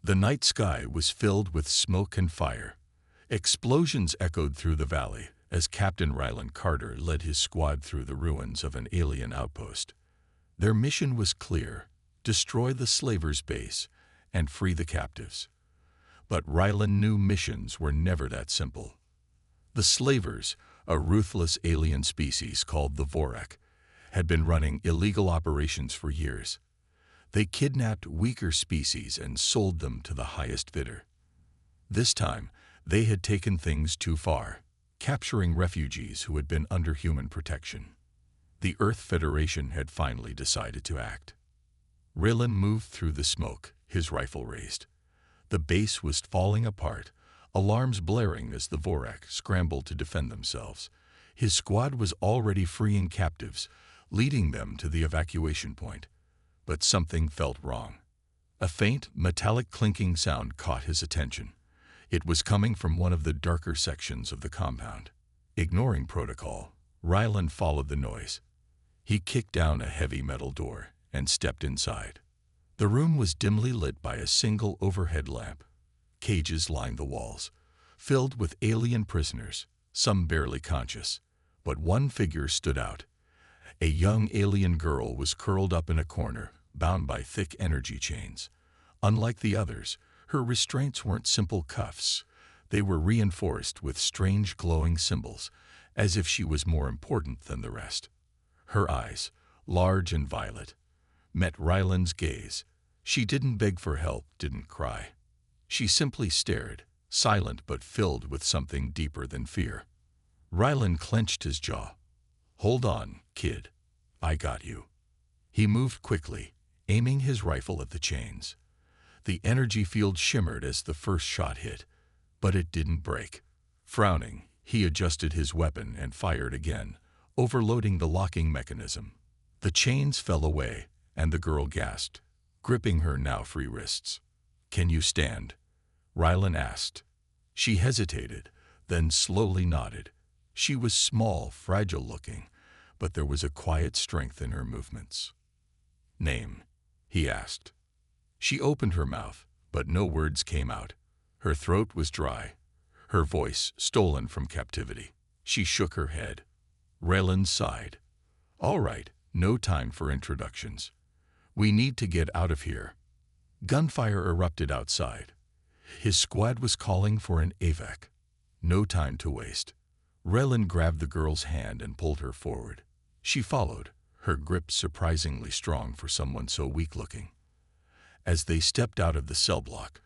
The night sky was filled with smoke and fire. Explosions echoed through the valley as Captain Ryland Carter led his squad through the ruins of an alien outpost. Their mission was clear: destroy the slavers' base and free the captives. But Ryland knew missions were never that simple. The slavers, a ruthless alien species called the Vorak, had been running illegal operations for years. They kidnapped weaker species and sold them to the highest bidder. This time, they had taken things too far, capturing refugees who had been under human protection. The Earth Federation had finally decided to act. Ryland moved through the smoke, his rifle raised. The base was falling apart, alarms blaring as the Vorak scrambled to defend themselves. His squad was already freeing captives, leading them to the evacuation point. But something felt wrong. A faint, metallic clinking sound caught his attention. It was coming from one of the darker sections of the compound. Ignoring protocol, Ryland followed the noise. He kicked down a heavy metal door and stepped inside. The room was dimly lit by a single overhead lamp. Cages lined the walls, filled with alien prisoners, some barely conscious. But one figure stood out. A young alien girl was curled up in a corner, bound by thick energy chains. Unlike the others, her restraints weren't simple cuffs. They were reinforced with strange glowing symbols, as if she was more important than the rest. Her eyes, large and violet, met Ryland's gaze. She didn't beg for help, didn't cry. She simply stared, silent but filled with something deeper than fear. Ryland clenched his jaw. "Hold on, kid. I got you." He moved quickly, aiming his rifle at the chains. The energy field shimmered as the first shot hit, but it didn't break. Frowning, he adjusted his weapon and fired again, overloading the locking mechanism. The chains fell away, and the girl gasped, gripping her now free wrists. "Can you stand?" Ryland asked. She hesitated, then slowly nodded. She was small, fragile-looking, but there was a quiet strength in her movements. "Name?" he asked. She opened her mouth, but no words came out. Her throat was dry, her voice stolen from captivity. She shook her head. Ryland sighed. "All right, no time for introductions. We need to get out of here." Gunfire erupted outside. His squad was calling for an evac. No time to waste. Ryland grabbed the girl's hand and pulled her forward. She followed, her grip surprisingly strong for someone so weak-looking. As they stepped out of the cell block,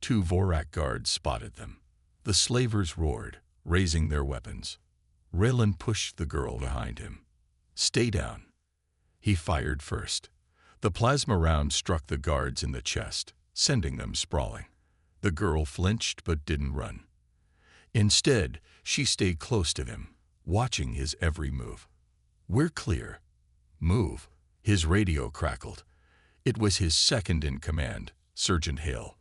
two Vorak guards spotted them. The slavers roared, raising their weapons. Ryland pushed the girl behind him. "Stay down." He fired first. The plasma round struck the guards in the chest, sending them sprawling. The girl flinched but didn't run. Instead, she stayed close to him, watching his every move. "We're clear." "Move." His radio crackled. It was his second in command, Sergeant Hale.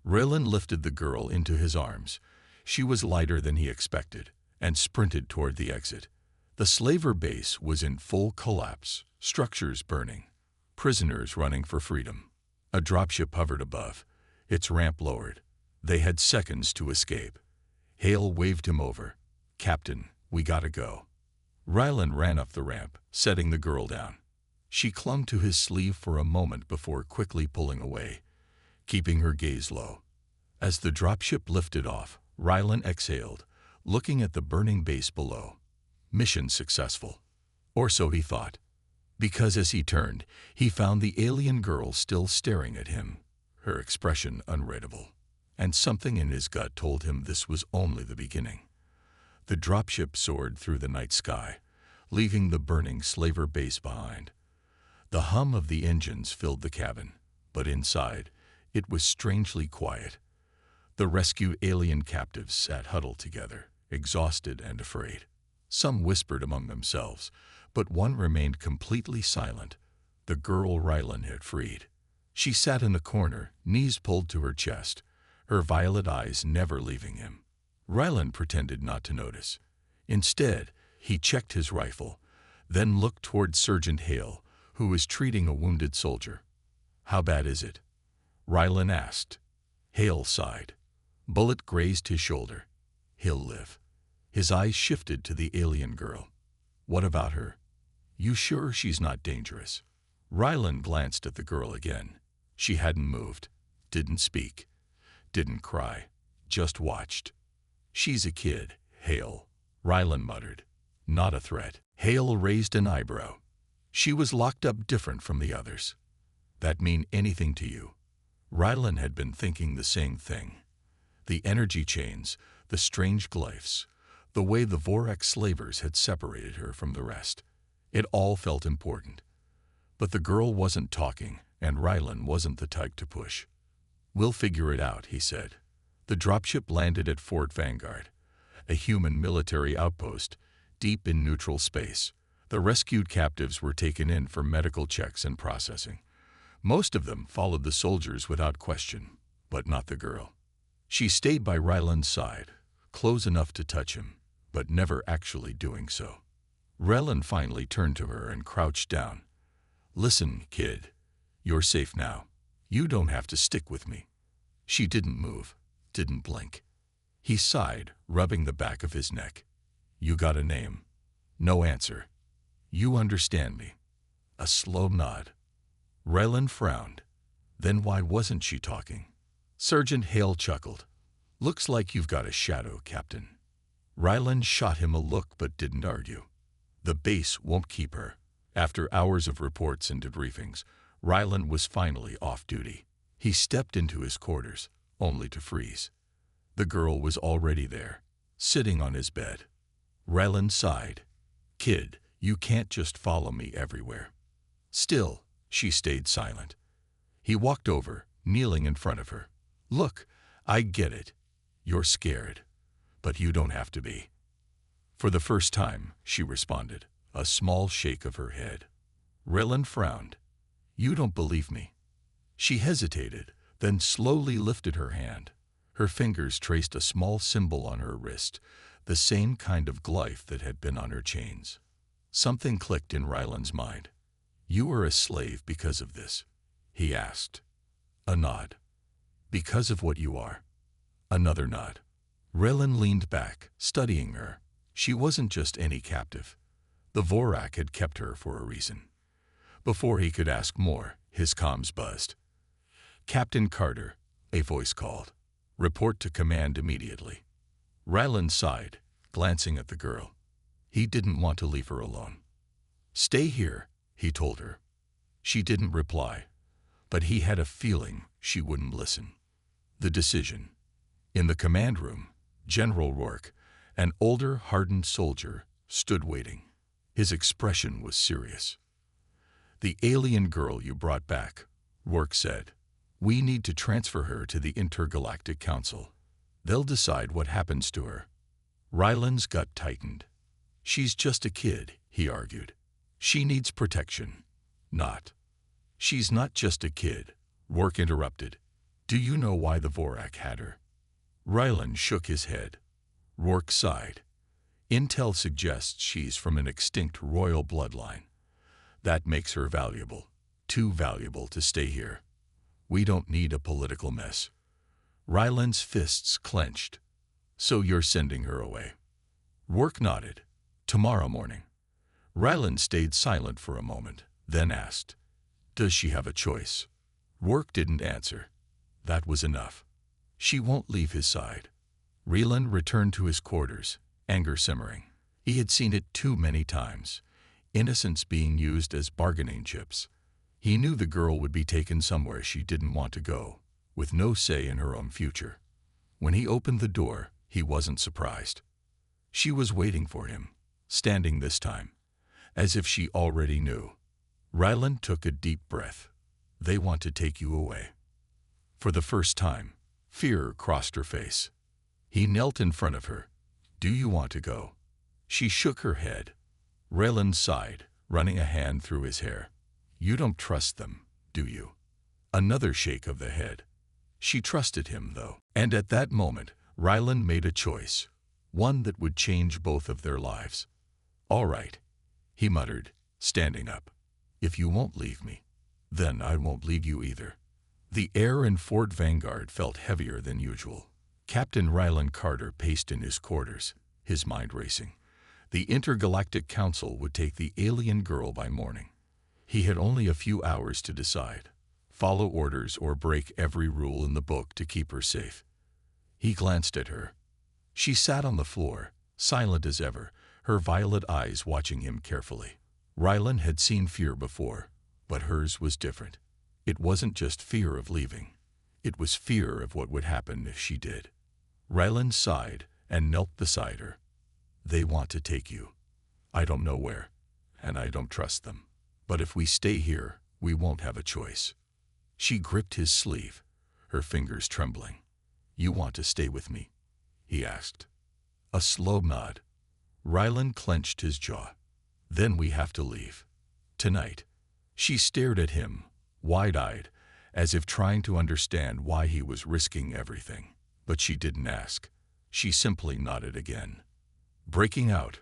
Ryland lifted the girl into his arms. She was lighter than he expected, and sprinted toward the exit. The slaver base was in full collapse, structures burning, prisoners running for freedom. A dropship hovered above, its ramp lowered. They had seconds to escape. Hale waved him over. "Captain, we gotta go." Ryland ran up the ramp, setting the girl down. She clung to his sleeve for a moment before quickly pulling away, keeping her gaze low. As the dropship lifted off, Ryland exhaled, looking at the burning base below. Mission successful. Or so he thought. Because as he turned, he found the alien girl still staring at him, her expression unreadable. And something in his gut told him this was only the beginning. The dropship soared through the night sky, leaving the burning slaver base behind. The hum of the engines filled the cabin, but inside, it was strangely quiet. The rescued alien captives sat huddled together, exhausted and afraid. Some whispered among themselves, but one remained completely silent, the girl Ryland had freed. She sat in the corner, knees pulled to her chest, her violet eyes never leaving him. Ryland pretended not to notice. Instead, he checked his rifle, then looked toward Sergeant Hale, who was treating a wounded soldier. "How bad is it?" Ryland asked. Hale sighed. Bullet grazed his shoulder. He'll live. His eyes shifted to the alien girl. What about her? You sure she's not dangerous? Rylan glanced at the girl again. She hadn't moved, didn't speak, didn't cry, just watched. She's a kid, Hale, Rylan muttered. Not a threat. Hale raised an eyebrow. She was locked up different from the others. That mean anything to you? Rylan had been thinking the same thing. The energy chains, the strange glyphs, the way the Vorak slavers had separated her from the rest. It all felt important. But the girl wasn't talking, and Rylan wasn't the type to push. We'll figure it out, he said. The dropship landed at Fort Vanguard, a human military outpost, deep in neutral space. The rescued captives were taken in for medical checks and processing. Most of them followed the soldiers without question, but not the girl. She stayed by Rylan's side, close enough to touch him, but never actually doing so. Rylan finally turned to her and crouched down. Listen, kid. You're safe now. You don't have to stick with me. She didn't move, didn't blink. He sighed, rubbing the back of his neck. You got a name? No answer. You understand me? A slow nod. Rylan frowned. Then why wasn't she talking? Sergeant Hale chuckled. Looks like you've got a shadow, Captain. Rylan shot him a look but didn't argue. The base won't keep her. After hours of reports and debriefings, Rylan was finally off duty. He stepped into his quarters, only to freeze. The girl was already there, sitting on his bed. Rylan sighed. Kid, you can't just follow me everywhere. Still, she stayed silent. He walked over, kneeling in front of her. Look, I get it. You're scared. But you don't have to be. For the first time, she responded, a small shake of her head. Rylan frowned. You don't believe me. She hesitated, then slowly lifted her hand. Her fingers traced a small symbol on her wrist, the same kind of glyph that had been on her chains. Something clicked in Rylan's mind. You are a slave because of this, he asked. A nod. Because of what you are. Another nod. Rylan leaned back, studying her. She wasn't just any captive. The Vorak had kept her for a reason. Before he could ask more, his comms buzzed. Captain Carter, a voice called. Report to command immediately. Rylan sighed, glancing at the girl. He didn't want to leave her alone. Stay here, he told her. She didn't reply, but he had a feeling she wouldn't listen. The decision. In the command room, General Rourke, an older, hardened soldier, stood waiting. His expression was serious. The alien girl you brought back, Rourke said. We need to transfer her to the Intergalactic Council. They'll decide what happens to her. Rylan's gut tightened. She's just a kid, he argued. She needs protection. Not. She's not just a kid, Rourke interrupted. Do you know why the Vorak had her? Rylan shook his head. Rourke sighed. Intel suggests she's from an extinct royal bloodline. That makes her valuable. Too valuable to stay here. We don't need a political mess. Rylan's fists clenched. So you're sending her away? Rourke nodded. Tomorrow morning. Rylan stayed silent for a moment, then asked, Does she have a choice? Rourke didn't answer. That was enough. She won't leave his side. Rylan returned to his quarters, anger simmering. He had seen it too many times. Innocence being used as bargaining chips. He knew the girl would be taken somewhere she didn't want to go, with no say in her own future. When he opened the door, he wasn't surprised. She was waiting for him, standing this time, as if she already knew. Rylan took a deep breath. They want to take you away. For the first time, fear crossed her face. He knelt in front of her. Do you want to go? She shook her head. Rylan sighed, running a hand through his hair. You don't trust them, do you? Another shake of the head. She trusted him, though. And at that moment, Rylan made a choice, one that would change both of their lives. All right, he muttered, standing up. If you won't leave me, then I won't leave you either. The air in Fort Vanguard felt heavier than usual. Captain Ryland Carter paced in his quarters, his mind racing. The Intergalactic Council would take the alien girl by morning. He had only a few hours to decide. Follow orders or break every rule in the book to keep her safe. He glanced at her. She sat on the floor, silent as ever, her violet eyes watching him carefully. Ryland had seen fear before, but hers was different. It wasn't just fear of leaving. It was fear of what would happen if she did. Ryland sighed and knelt beside her. They want to take you. I don't know where, and I don't trust them. But if we stay here, we won't have a choice. She gripped his sleeve, her fingers trembling. You want to stay with me? He asked. A slow nod. Ryland clenched his jaw. Then we have to leave. Tonight. She stared at him, wide-eyed, as if trying to understand why he was risking everything. But she didn't ask. She simply nodded again. Breaking out.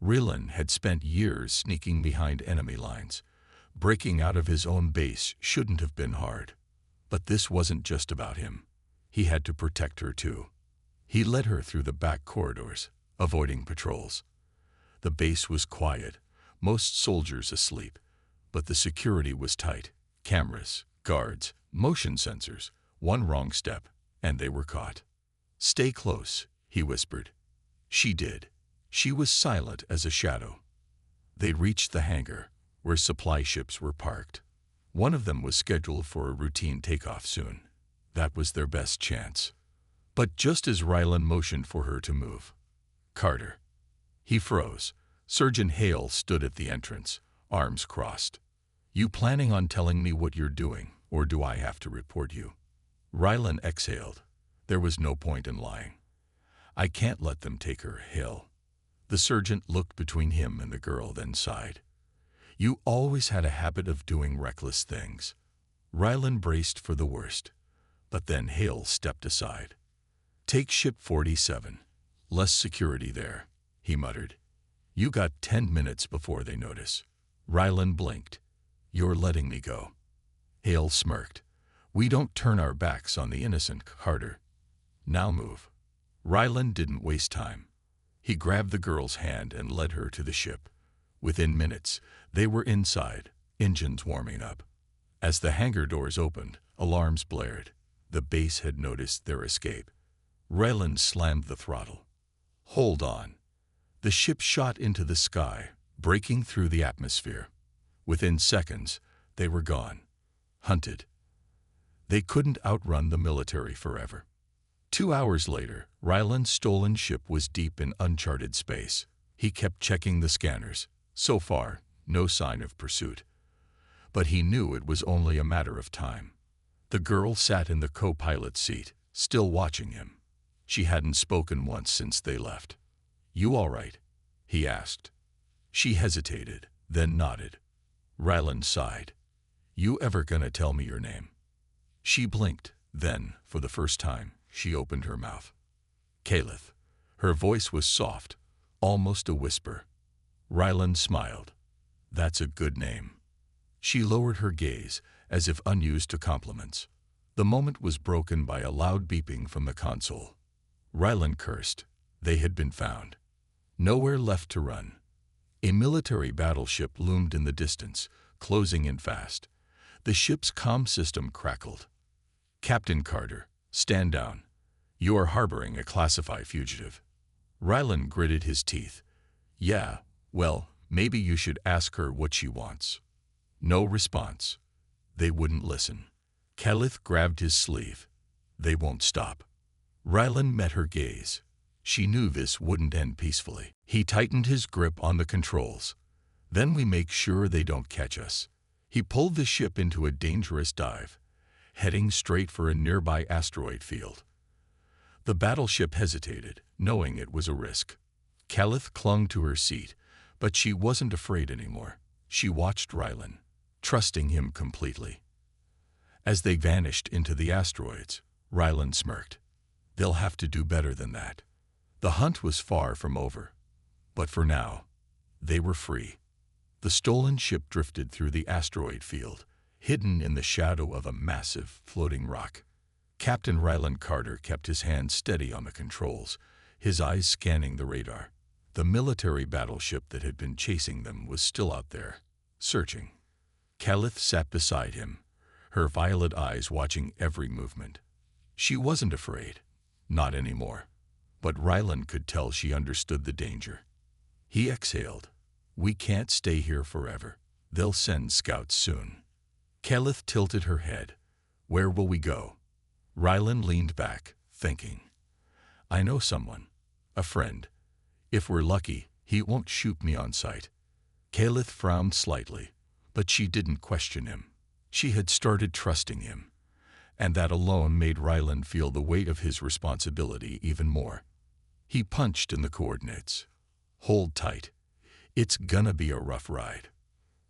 Ryland had spent years sneaking behind enemy lines. Breaking out of his own base shouldn't have been hard. But this wasn't just about him. He had to protect her too. He led her through the back corridors, avoiding patrols. The base was quiet, most soldiers asleep, but the security was tight. Cameras, guards, motion sensors. One wrong step, and they were caught. Stay close, he whispered. She did. She was silent as a shadow. They reached the hangar, where supply ships were parked. One of them was scheduled for a routine takeoff soon. That was their best chance. But just as Ryland motioned for her to move, Carter. He froze. Surgeon Hale stood at the entrance, arms crossed. You planning on telling me what you're doing, or do I have to report you? Ryland exhaled. There was no point in lying. I can't let them take her, Hale. The surgeon looked between him and the girl, then sighed. You always had a habit of doing reckless things. Ryland braced for the worst, but then Hale stepped aside. Take ship 47. Less security there, he muttered. You got 10 minutes before they notice. Ryland blinked. You're letting me go. Hale smirked. We don't turn our backs on the innocent, Carter. Now move. Ryland didn't waste time. He grabbed the girl's hand and led her to the ship. Within minutes, they were inside, engines warming up. As the hangar doors opened, alarms blared. The base had noticed their escape. Ryland slammed the throttle. Hold on. The ship shot into the sky, breaking through the atmosphere. Within seconds, they were gone. Hunted. They couldn't outrun the military forever. 2 hours later, Ryland's stolen ship was deep in uncharted space. He kept checking the scanners. So far, no sign of pursuit. But he knew it was only a matter of time. The girl sat in the co-pilot's seat, still watching him. She hadn't spoken once since they left. You all right? He asked. She hesitated, then nodded. Ryland sighed. You ever gonna tell me your name? She blinked, then, for the first time, she opened her mouth. Caliph. Her voice was soft, almost a whisper. Ryland smiled. That's a good name. She lowered her gaze, as if unused to compliments. The moment was broken by a loud beeping from the console. Ryland cursed. They had been found. Nowhere left to run. A military battleship loomed in the distance, closing in fast. The ship's comm system crackled. Captain Carter, stand down. You are harboring a classified fugitive. Ryland gritted his teeth. Yeah, well, maybe you should ask her what she wants. No response. They wouldn't listen. Caliph grabbed his sleeve. They won't stop. Ryland met her gaze. She knew this wouldn't end peacefully. He tightened his grip on the controls. Then we make sure they don't catch us. He pulled the ship into a dangerous dive, heading straight for a nearby asteroid field. The battleship hesitated, knowing it was a risk. Caliph clung to her seat, but she wasn't afraid anymore. She watched Ryland, trusting him completely. As they vanished into the asteroids, Ryland smirked. They'll have to do better than that. The hunt was far from over. But for now, they were free. The stolen ship drifted through the asteroid field, hidden in the shadow of a massive, floating rock. Captain Ryland Carter kept his hand steady on the controls, his eyes scanning the radar. The military battleship that had been chasing them was still out there, searching. Calith sat beside him, her violet eyes watching every movement. She wasn't afraid, not anymore, but Ryland could tell she understood the danger. He exhaled. We can't stay here forever. They'll send scouts soon. Calith tilted her head. Where will we go? Ryland leaned back, thinking. I know someone, a friend. If we're lucky, he won't shoot me on sight. Calith frowned slightly, but she didn't question him. She had started trusting him, and that alone made Ryland feel the weight of his responsibility even more. He punched in the coordinates. Hold tight. It's gonna be a rough ride.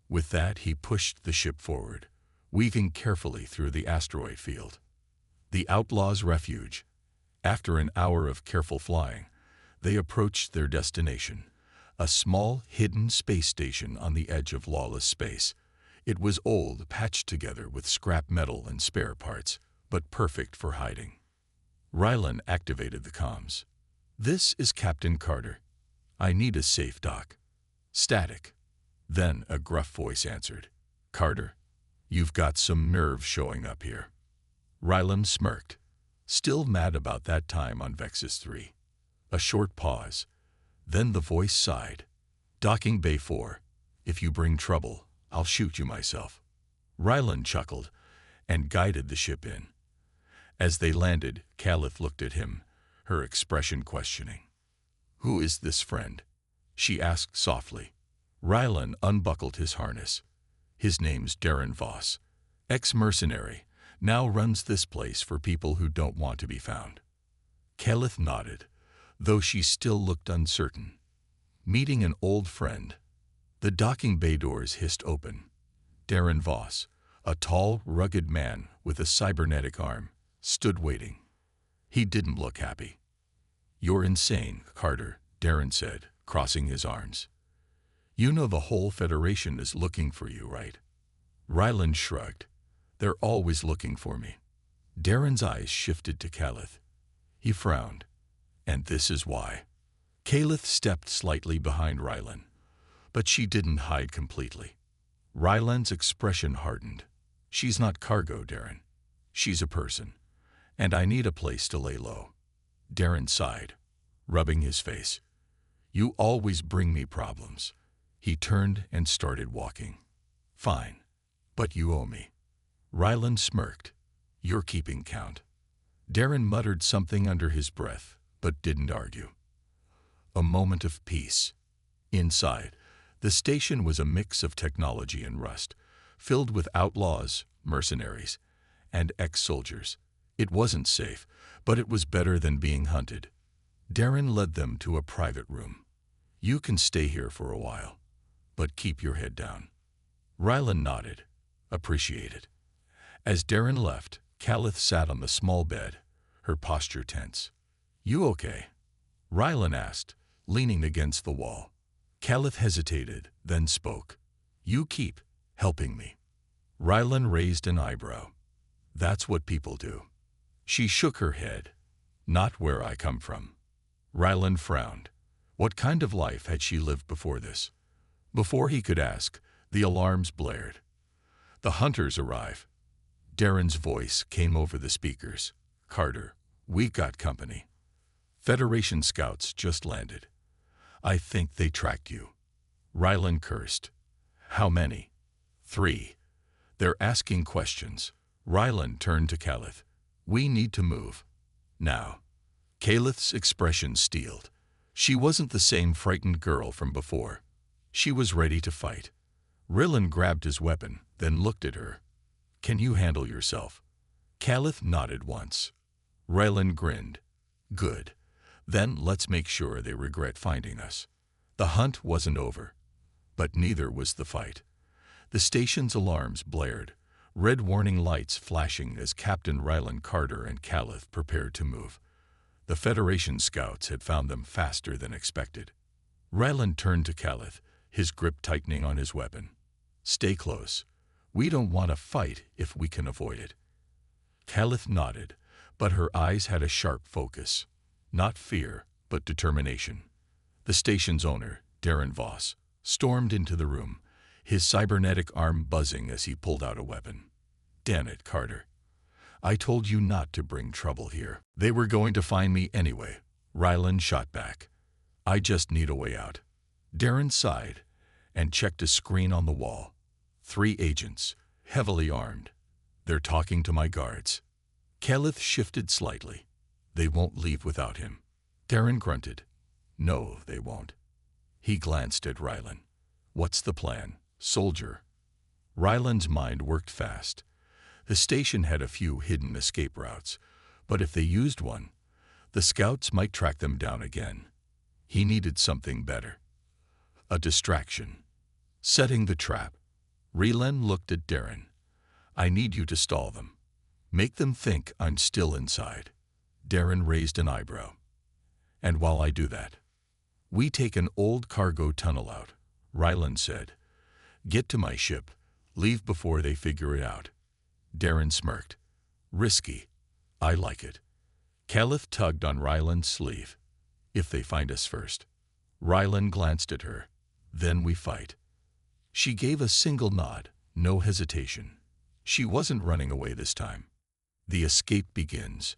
With that, he pushed the ship forward, weaving carefully through the asteroid field. The Outlaws' refuge. After an hour of careful flying, they approached their destination, a small, hidden space station on the edge of lawless space. It was old, patched together with scrap metal and spare parts, but perfect for hiding. Ryland activated the comms. This is Captain Carter. I need a safe dock. Static. Then a gruff voice answered. Carter, you've got some nerve showing up here. Ryland smirked, still mad about that time on Vexus 3. A short pause. Then the voice sighed. Docking Bay 4. If you bring trouble, I'll shoot you myself. Ryland chuckled and guided the ship in. As they landed, Calith looked at him, her expression questioning. Who is this friend? She asked softly. Ryland unbuckled his harness. His name's Darren Voss. Ex-mercenary, now runs this place for people who don't want to be found. Calith nodded, though she still looked uncertain. Meeting an old friend. The docking bay doors hissed open. Darren Voss, a tall, rugged man with a cybernetic arm, stood waiting. He didn't look happy. You're insane, Carter, Darren said, crossing his arms. You know the whole Federation is looking for you, right? Ryland shrugged. They're always looking for me. Darren's eyes shifted to Calith. He frowned. And this is why. Calith stepped slightly behind Ryland, but she didn't hide completely. Ryland's expression hardened. She's not cargo, Darren. She's a person, and I need a place to lay low. Darren sighed, rubbing his face. You always bring me problems. He turned and started walking. Fine, but you owe me. Ryland smirked. You're keeping count. Darren muttered something under his breath, but didn't argue. A moment of peace. Inside, the station was a mix of technology and rust, filled with outlaws, mercenaries, and ex-soldiers. It wasn't safe, but it was better than being hunted. Darren led them to a private room. You can stay here for a while, but keep your head down. Ryland nodded, appreciated. As Darren left, Calith sat on the small bed, her posture tense. You okay? Ryland asked, leaning against the wall. Calith hesitated, then spoke. You keep helping me. Ryland raised an eyebrow. That's what people do. She shook her head. Not where I come from. Ryland frowned. What kind of life had she lived before this? Before he could ask, the alarms blared. The hunters arrive. Darren's voice came over the speakers. Carter, we got company. Federation scouts just landed. I think they tracked you. Ryland cursed. How many? 3. They're asking questions. Ryland turned to Calith. We need to move. Now. Calith's expression steeled. She wasn't the same frightened girl from before. She was ready to fight. Ryland grabbed his weapon, then looked at her. Can you handle yourself? Calith nodded once. Ryland grinned. Good. Then let's make sure they regret finding us. The hunt wasn't over, but neither was the fight. The station's alarms blared, red warning lights flashing as Captain Ryland Carter and Calith prepared to move. The Federation scouts had found them faster than expected. Ryland turned to Calith, his grip tightening on his weapon. Stay close. We don't want to fight if we can avoid it. Caliph nodded, but her eyes had a sharp focus. Not fear, but determination. The station's owner, Darren Voss, stormed into the room, his cybernetic arm buzzing as he pulled out a weapon. "Damn it, Carter. I told you not to bring trouble here." "They were going to find me anyway," Ryland shot back. "I just need a way out." Darren sighed and checked a screen on the wall. 3 agents, heavily armed. "They're talking to my guards." Caliph shifted slightly. "They won't leave without him." Darren grunted. "No, they won't." He glanced at Ryland. "What's the plan, soldier?" Ryland's mind worked fast. The station had a few hidden escape routes, but if they used one, the scouts might track them down again. He needed something better. A distraction. Setting the trap. Ryland looked at Darren. "I need you to stall them. Make them think I'm still inside." Darren raised an eyebrow. "And while I do that, we take an old cargo tunnel out," Ryland said. "Get to my ship. Leave before they figure it out." Darren smirked. "Risky. I like it." Caliph tugged on Ryland's sleeve. "If they find us first." Ryland glanced at her. "Then we fight." She gave a single nod, no hesitation. She wasn't running away this time. The escape begins.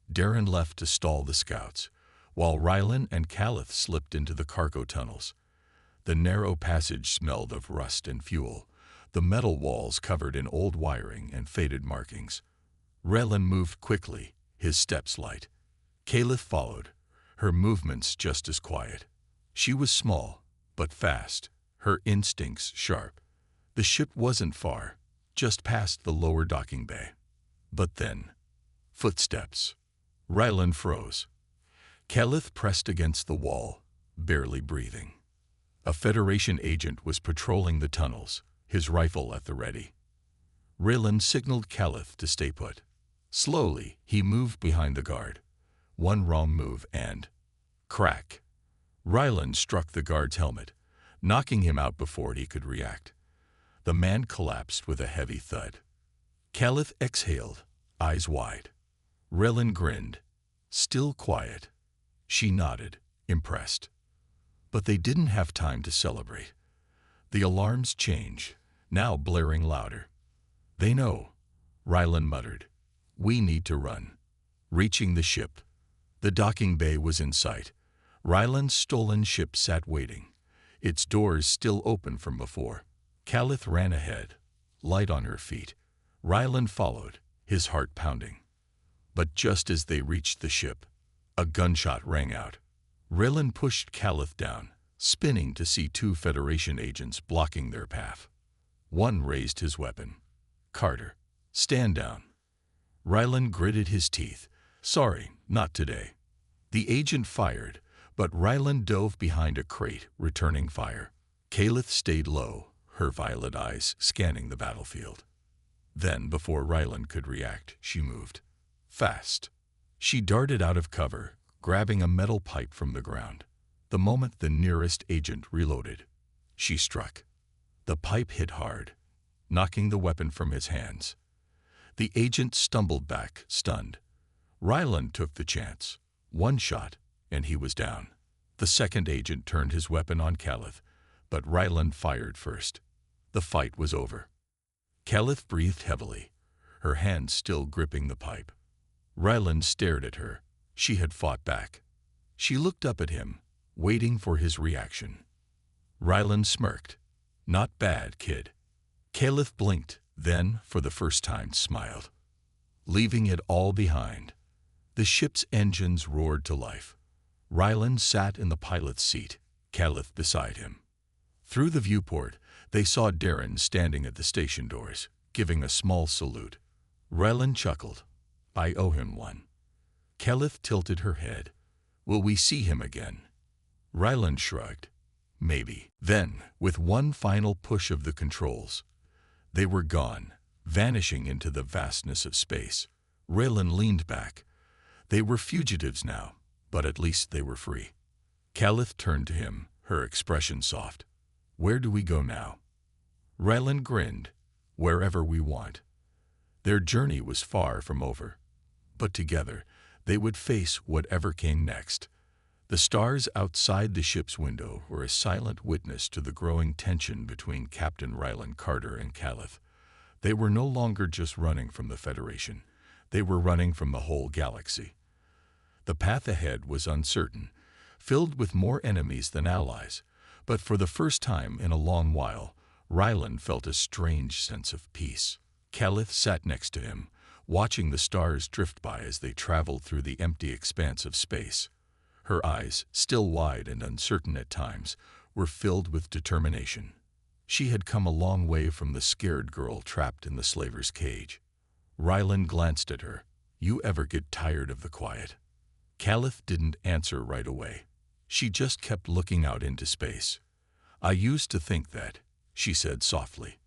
Darren left to stall the scouts, while Ryland and Caliph slipped into the cargo tunnels. The narrow passage smelled of rust and fuel, the metal walls covered in old wiring and faded markings. Ryland moved quickly, his steps light. Caliph followed, her movements just as quiet. She was small, but fast, her instincts sharp. The ship wasn't far, just past the lower docking bay. But then, footsteps. Ryland froze. Caliph pressed against the wall, barely breathing. A Federation agent was patrolling the tunnels, his rifle at the ready. Ryland signaled Caliph to stay put. Slowly, he moved behind the guard. One wrong move and... crack! Ryland struck the guard's helmet, knocking him out before he could react. The man collapsed with a heavy thud. Caliph exhaled, eyes wide. Ryland grinned. Still quiet. She nodded, impressed. But they didn't have time to celebrate. The alarms changed, now blaring louder. "They know," Ryland muttered. "We need to run." Reaching the ship. The docking bay was in sight. Ryland's stolen ship sat waiting, its doors still open from before. Caliph ran ahead, light on her feet. Ryland followed, his heart pounding. But just as they reached the ship, a gunshot rang out. Ryland pushed Caliph down, spinning to see 2 Federation agents blocking their path. One raised his weapon. "Carter, stand down." Ryland gritted his teeth. "Sorry, not today." The agent fired, but Ryland dove behind a crate, returning fire. Caliph stayed low, her violet eyes scanning the battlefield. Then, before Ryland could react, she moved. Fast. She darted out of cover, grabbing a metal pipe from the ground. The moment the nearest agent reloaded, she struck. The pipe hit hard, knocking the weapon from his hands. The agent stumbled back, stunned. Ryland took the chance. One shot, and he was down. The second agent turned his weapon on Caliph, but Ryland fired first. The fight was over. Caliph breathed heavily, her hands still gripping the pipe. Ryland stared at her. She had fought back. She looked up at him, waiting for his reaction. Ryland smirked. "Not bad, kid." Caliph blinked, then, for the first time, smiled. Leaving it all behind. The ship's engines roared to life. Ryland sat in the pilot's seat, Caliph beside him. Through the viewport, they saw Darren standing at the station doors, giving a small salute. Ryland chuckled. "I owe him one." Caliph tilted her head. "Will we see him again?" Ryland shrugged. "Maybe." Then, with one final push of the controls, they were gone, vanishing into the vastness of space. Ryland leaned back. They were fugitives now, but at least they were free. Caliph turned to him, her expression soft. "Where do we go now?" Ryland grinned. wherever we want. Their journey was far from over, but together they would face whatever came next. The stars outside the ship's window were a silent witness to the growing tension between Captain Ryland Carter and Caliph. They were no longer just running from the Federation. They were running from the whole galaxy. The path ahead was uncertain, filled with more enemies than allies, but for the first time in a long while, Ryland felt a strange sense of peace. Caliph sat next to him, watching the stars drift by as they traveled through the empty expanse of space. Her eyes, still wide and uncertain at times, were filled with determination. She had come a long way from the scared girl trapped in the slaver's cage. Ryland glanced at her. "You ever get tired of the quiet?" Caliph didn't answer right away. She just kept looking out into space. "I used to think that," she said softly.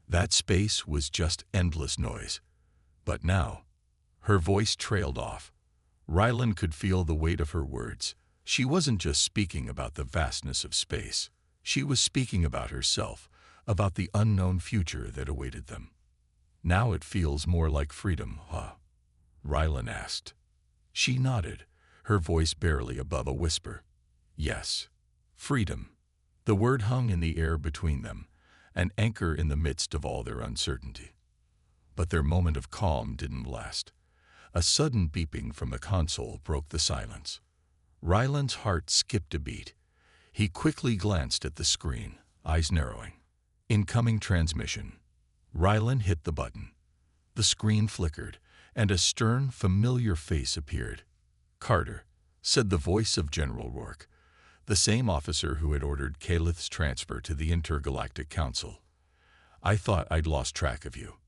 "That space was just endless noise. But now," her voice trailed off. Ryland could feel the weight of her words. She wasn't just speaking about the vastness of space. She was speaking about herself, about the unknown future that awaited them. "Now it feels more like freedom, huh?" Ryland asked. She nodded, her voice barely above a whisper. "Yes, freedom." The word hung in the air between them, an anchor in the midst of all their uncertainty. But their moment of calm didn't last. A sudden beeping from the console broke the silence. Ryland's heart skipped a beat. He quickly glanced at the screen, eyes narrowing. "Incoming transmission." Ryland hit the button. The screen flickered, and a stern, familiar face appeared. "Carter," said the voice of General Rourke, the same officer who had ordered Caliph's transfer to the Intergalactic Council. "I thought I'd lost track of you."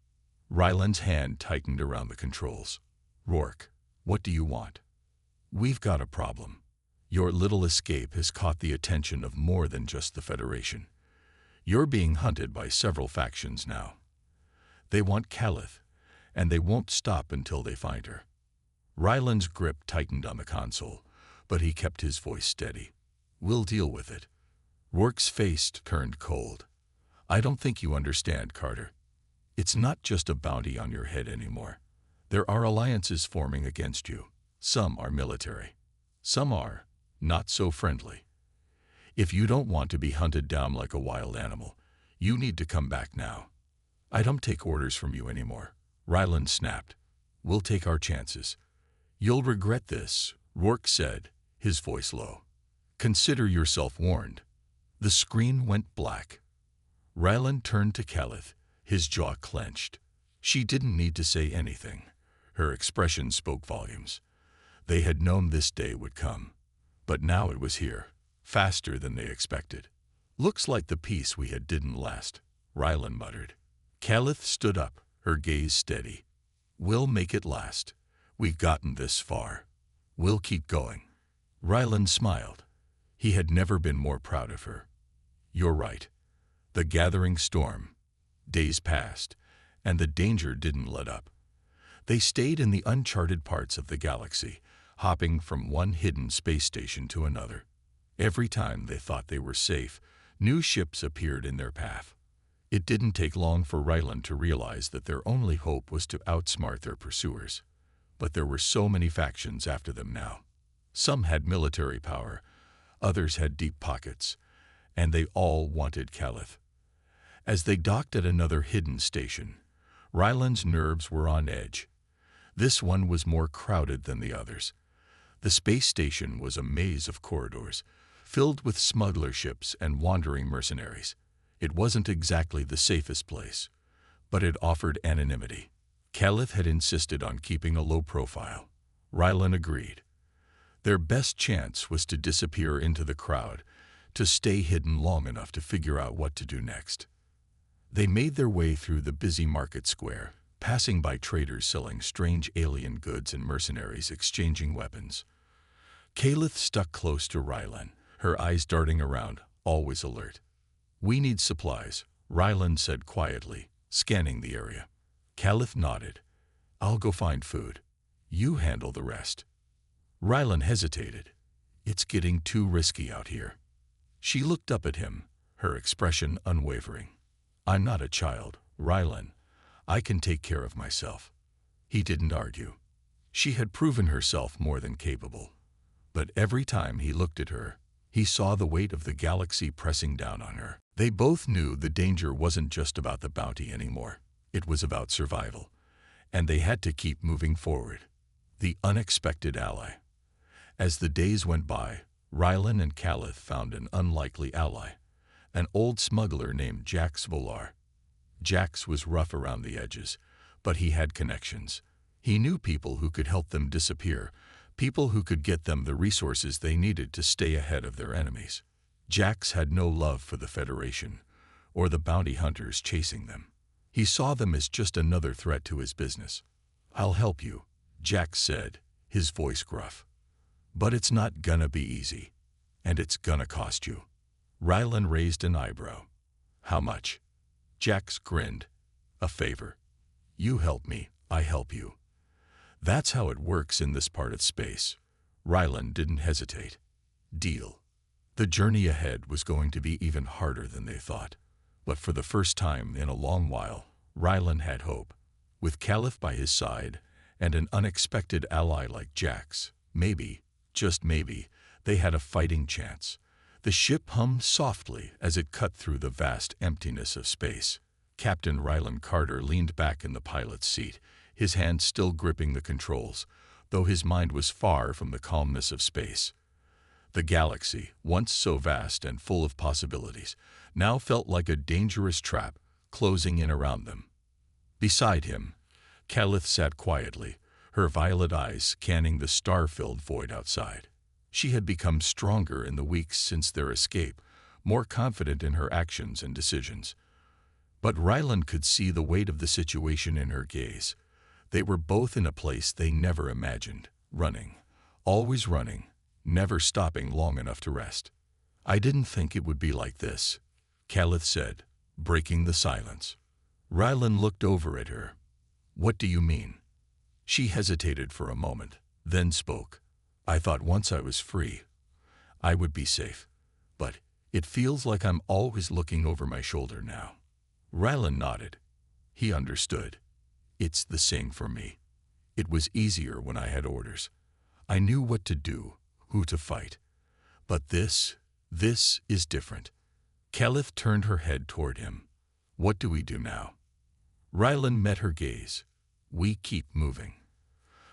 Ryland's hand tightened around the controls. "Rourke, what do you want?" "We've got a problem. Your little escape has caught the attention of more than just the Federation. You're being hunted by several factions now. They want Caliph, and they won't stop until they find her." Ryland's grip tightened on the console, but he kept his voice steady. "We'll deal with it." Rourke's face turned cold. "I don't think you understand, Carter. It's not just a bounty on your head anymore. There are alliances forming against you. Some are military. Some are not so friendly. If you don't want to be hunted down like a wild animal, you need to come back now." "I don't take orders from you anymore," Ryland snapped. "We'll take our chances." "You'll regret this," Rourke said, his voice low. "Consider yourself warned." The screen went black. Ryland turned to Caliph, his jaw clenched. She didn't need to say anything. Her expression spoke volumes. They had known this day would come. But now it was here, faster than they expected. "Looks like the peace we had didn't last," Ryland muttered. Caliph stood up, her gaze steady. "We'll make it last. We've gotten this far. We'll keep going." Ryland smiled. He had never been more proud of her. "You're right." The gathering storm. Days passed, and the danger didn't let up. They stayed in the uncharted parts of the galaxy, hopping from one hidden space station to another. Every time they thought they were safe, new ships appeared in their path. It didn't take long for Ryland to realize that their only hope was to outsmart their pursuers. But there were so many factions after them now. Some had military power, others had deep pockets, and they all wanted Caliph. As they docked at another hidden station, Ryland's nerves were on edge. This one was more crowded than the others. The space station was a maze of corridors, filled with smuggler ships and wandering mercenaries. It wasn't exactly the safest place, but it offered anonymity. Caliph had insisted on keeping a low profile. Ryland agreed. Their best chance was to disappear into the crowd, to stay hidden long enough to figure out what to do next. They made their way through the busy market square, passing by traders selling strange alien goods and mercenaries exchanging weapons. Caliph stuck close to Ryland, her eyes darting around, always alert. "We need supplies," Ryland said quietly, scanning the area. Caliph nodded. "I'll go find food. You handle the rest." Ryland hesitated. "It's getting too risky out here." She looked up at him, her expression unwavering. "I'm not a child, Ryland. I can take care of myself." He didn't argue. She had proven herself more than capable. But every time he looked at her, he saw the weight of the galaxy pressing down on her. They both knew the danger wasn't just about the bounty anymore. It was about survival. And they had to keep moving forward. The unexpected ally. As the days went by, Rylan and Calith found an unlikely ally, an old smuggler named Jax Volar. Jax was rough around the edges, but he had connections. He knew people who could help them disappear, people who could get them the resources they needed to stay ahead of their enemies. Jax had no love for the Federation, or the bounty hunters chasing them. He saw them as just another threat to his business. "I'll help you," Jax said, his voice gruff. "But it's not gonna be easy, and it's gonna cost you." Rylan raised an eyebrow. "How much?" Jax grinned. "A favor. You help me, I help you. That's how it works in this part of space." Rylan didn't hesitate. Deal. The journey ahead was going to be even harder than they thought. But for the first time in a long while, Rylan had hope. With Caliph by his side and an unexpected ally like Jax, maybe, just maybe, they had a fighting chance. The ship hummed softly as it cut through the vast emptiness of space. Captain Rylan Carter leaned back in the pilot's seat, his hand still gripping the controls, though his mind was far from the calmness of space. The galaxy, once so vast and full of possibilities, now felt like a dangerous trap closing in around them. Beside him, Calith sat quietly, her violet eyes scanning the star-filled void outside. She had become stronger in the weeks since their escape, more confident in her actions and decisions. But Rylan could see the weight of the situation in her gaze. They were both in a place they never imagined, running, always running, never stopping long enough to rest. "I didn't think it would be like this," Calith said, breaking the silence. Rylan looked over at her. "What do you mean?" She hesitated for a moment, then spoke. "I thought once I was free, I would be safe. But it feels like I'm always looking over my shoulder now." Rylan nodded. He understood. "It's the same for me. It was easier when I had orders. I knew what to do, who to fight. But this is different." Calith turned her head toward him. "What do we do now?" Rylan met her gaze. "We keep moving.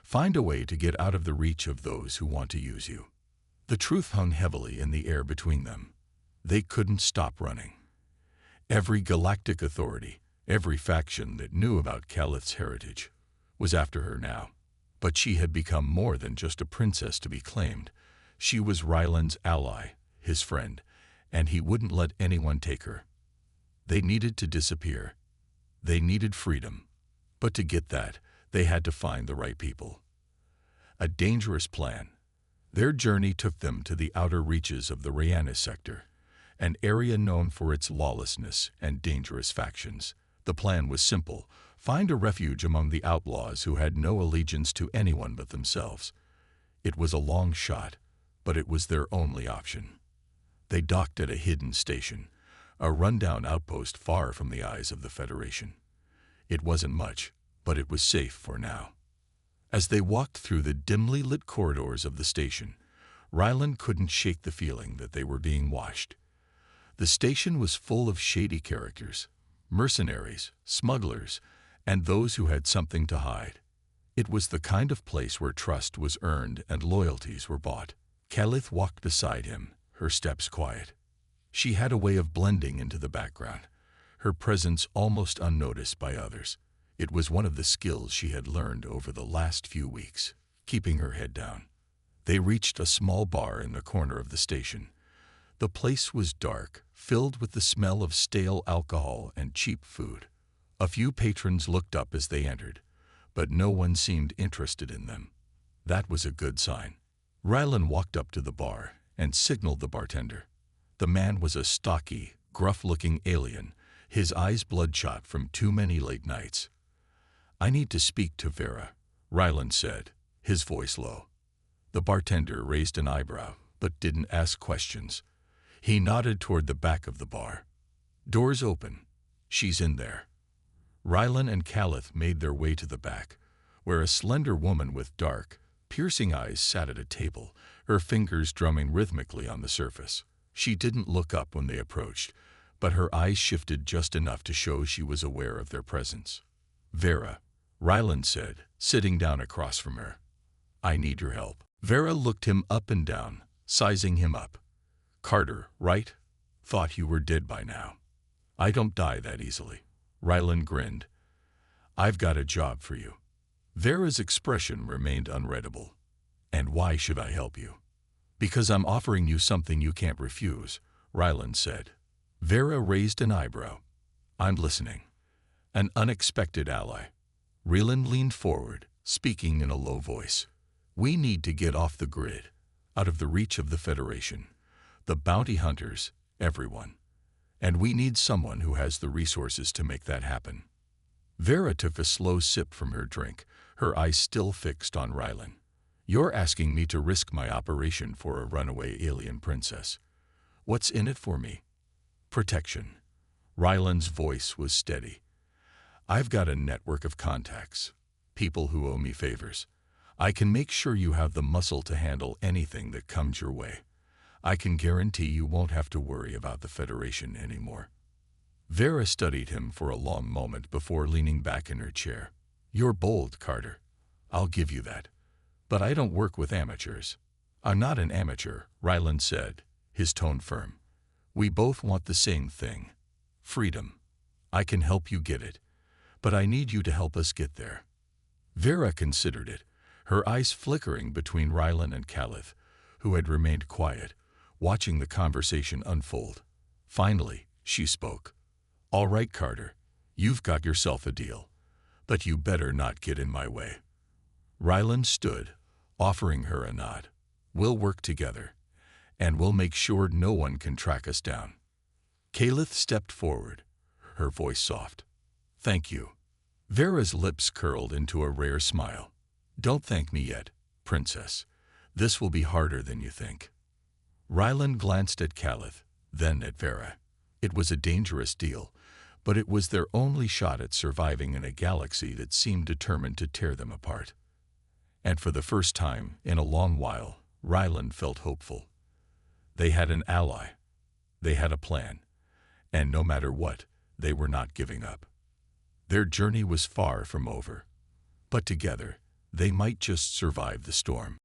Find a way to get out of the reach of those who want to use you." The truth hung heavily in the air between them. They couldn't stop running. Every galactic authority, every faction that knew about Calith's heritage, was after her now. But she had become more than just a princess to be claimed. She was Rylan's ally, his friend, and he wouldn't let anyone take her. They needed to disappear. They needed freedom. But to get that, they had to find the right people. A dangerous plan. Their journey took them to the outer reaches of the Rhiannis sector, an area known for its lawlessness and dangerous factions. The plan was simple: find a refuge among the outlaws who had no allegiance to anyone but themselves. It was a long shot, but it was their only option. They docked at a hidden station, a rundown outpost far from the eyes of the Federation. It wasn't much, but it was safe for now. As they walked through the dimly lit corridors of the station, Rylan couldn't shake the feeling that they were being watched. The station was full of shady characters, mercenaries, smugglers, and those who had something to hide. It was the kind of place where trust was earned and loyalties were bought. Calith walked beside him, her steps quiet. She had a way of blending into the background, her presence almost unnoticed by others. It was one of the skills she had learned over the last few weeks, keeping her head down. They reached a small bar in the corner of the station. The place was dark, filled with the smell of stale alcohol and cheap food. A few patrons looked up as they entered, but no one seemed interested in them. That was a good sign. Rylan walked up to the bar and signaled the bartender. The man was a stocky, gruff-looking alien, his eyes bloodshot from too many late nights. "I need to speak to Vera," Rylan said, his voice low. The bartender raised an eyebrow, but didn't ask questions. He nodded toward the back of the bar. "Doors open. She's in there." Rylan and Calith made their way to the back, where a slender woman with dark, piercing eyes sat at a table, her fingers drumming rhythmically on the surface. She didn't look up when they approached, but her eyes shifted just enough to show she was aware of their presence. "Vera," Rylan said, sitting down across from her. "I need your help." Vera looked him up and down, sizing him up. "Carter, right? Thought you were dead by now." "I don't die that easily." Rylan grinned. "I've got a job for you." Vera's expression remained unreadable. "And why should I help you?" "Because I'm offering you something you can't refuse," Rylan said. Vera raised an eyebrow. "I'm listening." "An unexpected ally." Rylan leaned forward, speaking in a low voice. "We need to get off the grid, out of the reach of the Federation, the bounty hunters, everyone. And we need someone who has the resources to make that happen." Vera took a slow sip from her drink, her eyes still fixed on Rylan. "You're asking me to risk my operation for a runaway alien princess. What's in it for me?" "Protection." Rylan's voice was steady. "I've got a network of contacts, people who owe me favors. I can make sure you have the muscle to handle anything that comes your way. I can guarantee you won't have to worry about the Federation anymore." Vera studied him for a long moment before leaning back in her chair. "You're bold, Carter. I'll give you that. But I don't work with amateurs." "I'm not an amateur," Rylan said, his tone firm. "We both want the same thing. Freedom. I can help you get it. But I need you to help us get there." Vera considered it, her eyes flickering between Rylan and Calith, who had remained quiet, watching the conversation unfold. Finally, she spoke. "All right, Carter, you've got yourself a deal. But you better not get in my way." Rylan stood, offering her a nod. "We'll work together, and we'll make sure no one can track us down." Calith stepped forward, her voice soft. "Thank you." Vera's lips curled into a rare smile. "Don't thank me yet, Princess. This will be harder than you think." Rylan glanced at Calith, then at Vera. It was a dangerous deal, but it was their only shot at surviving in a galaxy that seemed determined to tear them apart. And for the first time in a long while, Rylan felt hopeful. They had an ally. They had a plan. And no matter what, they were not giving up. Their journey was far from over. But together, they might just survive the storm.